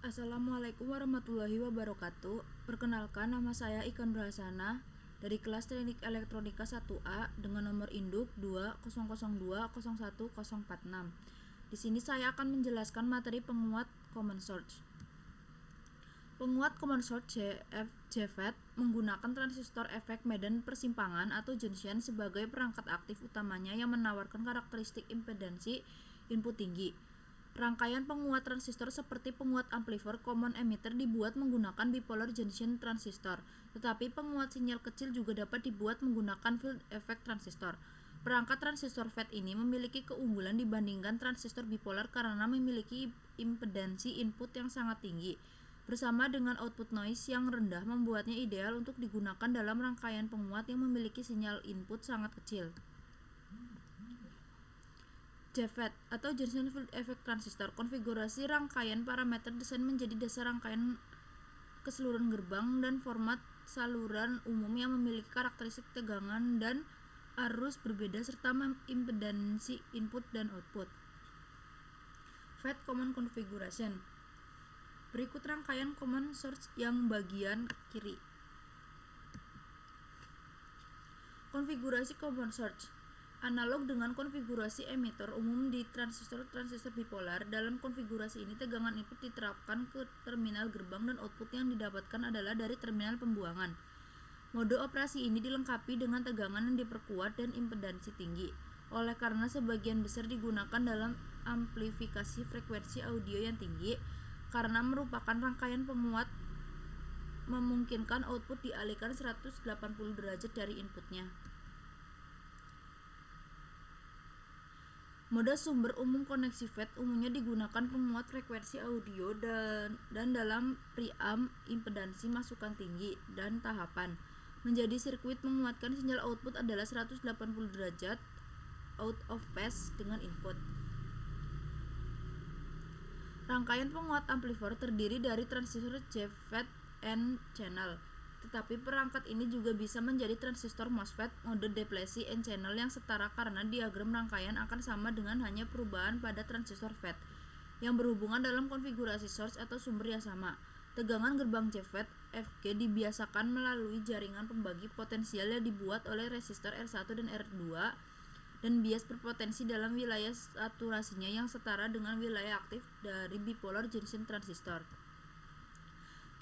Assalamualaikum warahmatullahi wabarakatuh. Perkenalkan, nama saya Ikan Nurhasana dari kelas Teknik Elektronika 1A dengan nomor induk 200201046. Di sini saya akan menjelaskan materi penguat common source. Penguat common source JFET menggunakan transistor efek medan persimpangan atau junction sebagai perangkat aktif utamanya yang menawarkan karakteristik impedansi input tinggi. Rangkaian penguat transistor seperti penguat amplifier common emitter dibuat menggunakan bipolar junction transistor, tetapi penguat sinyal kecil juga dapat dibuat menggunakan field effect transistor. Perangkat transistor FET ini memiliki keunggulan dibandingkan transistor bipolar karena memiliki impedansi input yang sangat tinggi, bersama dengan output noise yang rendah membuatnya ideal untuk digunakan dalam rangkaian penguat yang memiliki sinyal input sangat kecil. JFET atau Junction Field Effect Transistor. Konfigurasi rangkaian parameter desain menjadi dasar rangkaian keseluruhan gerbang dan format saluran umum yang memiliki karakteristik tegangan dan arus berbeda serta impedansi input dan output. FET Common Configuration. Berikut rangkaian common source yang bagian kiri. Konfigurasi common source. Analog dengan konfigurasi emitter umum di transistor-transistor bipolar, dalam konfigurasi ini tegangan input diterapkan ke terminal gerbang dan output yang didapatkan adalah dari terminal pembuangan. Mode operasi ini dilengkapi dengan tegangan yang diperkuat dan impedansi tinggi. Oleh karena sebagian besar digunakan dalam amplifikasi frekuensi audio yang tinggi, karena merupakan rangkaian penguat memungkinkan output dialihkan 180 derajat dari inputnya. Mode sumber umum koneksi FET umumnya digunakan penguat frekuensi audio dan dalam preamp impedansi masukan tinggi dan tahapan. Menjadi sirkuit menguatkan sinyal output adalah 180 derajat out of phase dengan input. Rangkaian penguat amplifier terdiri dari transistor JFET N channel. Tetapi perangkat ini juga bisa menjadi transistor MOSFET mode deplesi N-channel yang setara karena diagram rangkaian akan sama dengan hanya perubahan pada transistor FET yang berhubungan dalam konfigurasi source atau sumber yang sama. Tegangan gerbang JFET FG dibiasakan melalui jaringan pembagi potensial yang dibuat oleh resistor R1 dan R2 dan bias berpotensi dalam wilayah saturasinya yang setara dengan wilayah aktif dari bipolar junction transistor.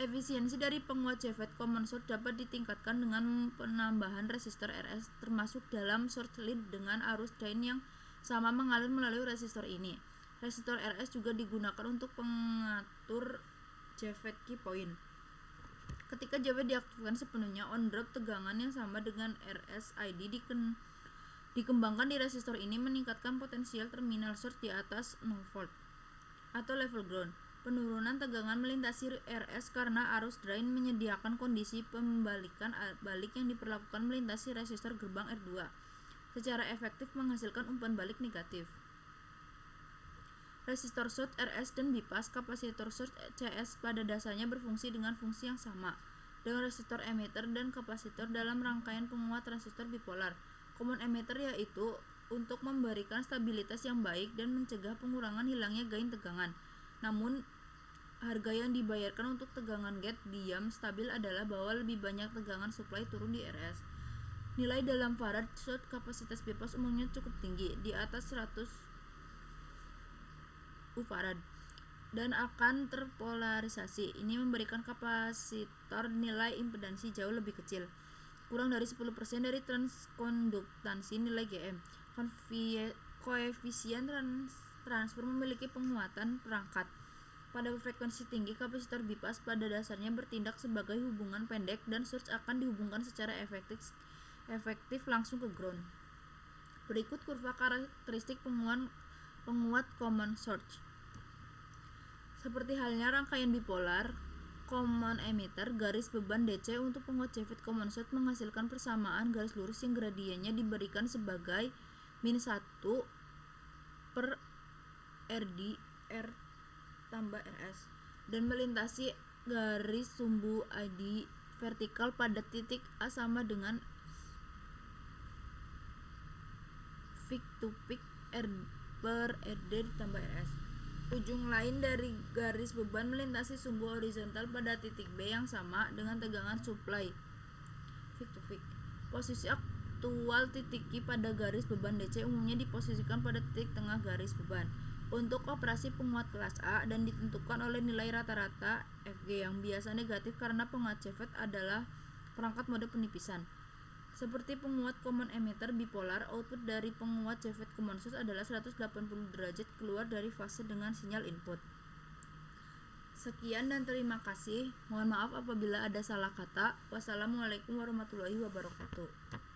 Efisiensi dari penguat JFET common source dapat ditingkatkan dengan penambahan resistor RS termasuk dalam source lead dengan arus drain yang sama mengalir melalui resistor ini. Resistor RS juga digunakan untuk pengatur JFET key point. Ketika JFET diaktifkan sepenuhnya, on drop tegangan yang sama dengan RSID dikembangkan di resistor ini meningkatkan potensial terminal source di atas 0 volt atau level ground. Penurunan tegangan melintasi RS karena arus drain menyediakan kondisi pembalikan balik yang diperlakukan melintasi resistor gerbang R2 secara efektif menghasilkan umpan balik negatif. Resistor source RS dan bypass kapasitor source CS pada dasarnya berfungsi dengan fungsi yang sama dengan resistor emitter dan kapasitor dalam rangkaian penguat transistor bipolar. Common emitter yaitu untuk memberikan stabilitas yang baik dan mencegah pengurangan hilangnya gain tegangan. Namun, harga yang dibayarkan untuk tegangan gate diam stabil adalah bahwa lebih banyak tegangan supply turun di RS. Nilai dalam farad short kapasitas bypass umumnya cukup tinggi, di atas 100 ufarad, dan akan terpolarisasi. Ini memberikan kapasitor nilai impedansi jauh lebih kecil, kurang dari 10% dari transkonduktansi nilai GM. Koefisien transfer memiliki penguatan perangkat. Pada frekuensi tinggi, kapasitor bypass pada dasarnya bertindak sebagai hubungan pendek dan source akan dihubungkan secara efektif langsung ke ground. Berikut kurva karakteristik penguat common source. Seperti halnya rangkaian bipolar, common emitter garis beban DC untuk penguat JFET common source menghasilkan persamaan garis lurus yang gradiennya diberikan sebagai -1 per RD R tambah RS dan melintasi garis sumbu ID vertikal pada titik A sama dengan peak to peak R per RD ditambah RS. Ujung lain dari garis beban melintasi sumbu horizontal pada titik B yang sama dengan tegangan supply peak to peak. Posisi aktual titik Q pada garis beban DC umumnya diposisikan pada titik tengah garis beban untuk operasi penguat kelas A dan ditentukan oleh nilai rata-rata Fg yang biasa negatif karena penguat JFET adalah perangkat mode penipisan. Seperti penguat common emitter bipolar, output dari penguat JFET common source adalah 180 derajat keluar dari fase dengan sinyal input. Sekian dan terima kasih. Mohon maaf apabila ada salah kata. Wassalamualaikum warahmatullahi wabarakatuh.